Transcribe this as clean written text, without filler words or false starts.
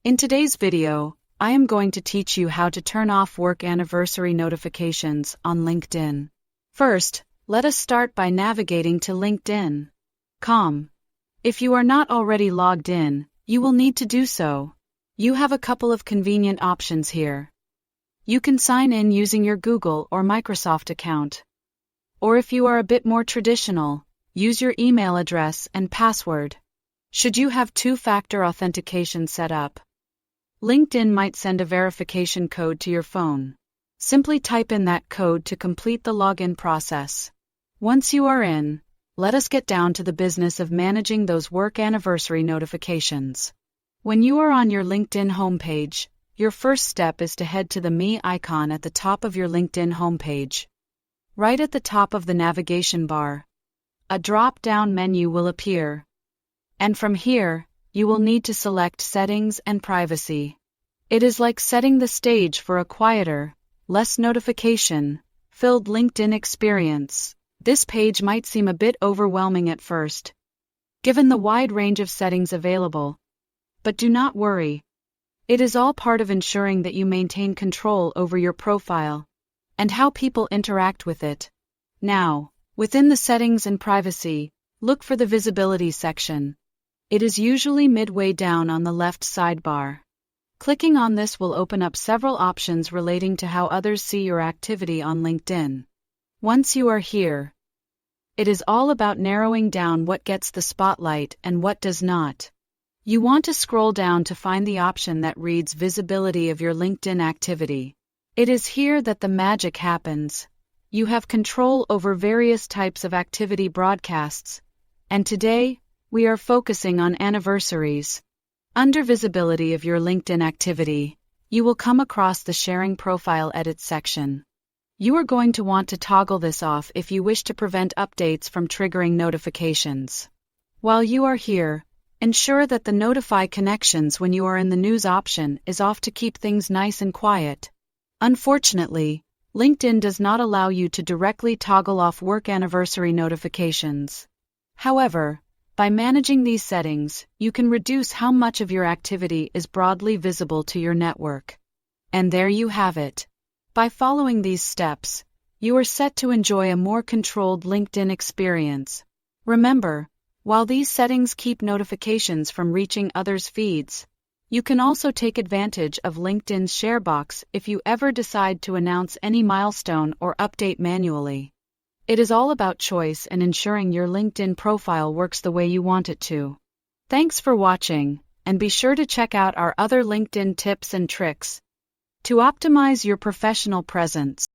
In today's video, I am going to teach you how to turn off work anniversary notifications on LinkedIn. First, let us start by navigating to LinkedIn.com. If you are not already logged in, you will need to do so. You have a couple of convenient options here. You can sign in using your Google or Microsoft account. Or if you are a bit more traditional, use your email address and password. Should you have two-factor authentication set up, LinkedIn might send a verification code to your phone. Simply type in that code to complete the login process. Once you are in, let us get down to the business of managing those work anniversary notifications. When you are on your LinkedIn homepage, your first step is to head to the Me icon at the top of your LinkedIn homepage. Right at the top of the navigation bar, a drop-down menu will appear. And from here, you will need to select Settings and Privacy. It is like setting the stage for a quieter, less notification-filled LinkedIn experience. This page might seem a bit overwhelming at first, given the wide range of settings available. But do not worry. It is all part of ensuring that you maintain control over your profile and how people interact with it. Now, within the Settings and Privacy, look for the Visibility section. It is usually midway down on the left sidebar. Clicking on this will open up several options relating to how others see your activity on LinkedIn. Once you are here, it is all about narrowing down what gets the spotlight and what does not. You want to scroll down to find the option that reads Visibility of your LinkedIn activity. It is here that the magic happens. You have control over various types of activity broadcasts, and today, we are focusing on anniversaries. Under Visibility of your LinkedIn activity, you will come across the Sharing Profile Edit section. You are going to want to toggle this off if you wish to prevent updates from triggering notifications. While you are here, ensure that the Notify Connections when you are in the News option is off to keep things nice and quiet. Unfortunately, LinkedIn does not allow you to directly toggle off work anniversary notifications. However, by managing these settings, you can reduce how much of your activity is broadly visible to your network. And there you have it. By following these steps, you are set to enjoy a more controlled LinkedIn experience. Remember, while these settings keep notifications from reaching others' feeds, you can also take advantage of LinkedIn's share box if you ever decide to announce any milestone or update manually. It is all about choice and ensuring your LinkedIn profile works the way you want it to. Thanks for watching, and be sure to check out our other LinkedIn tips and tricks to optimize your professional presence.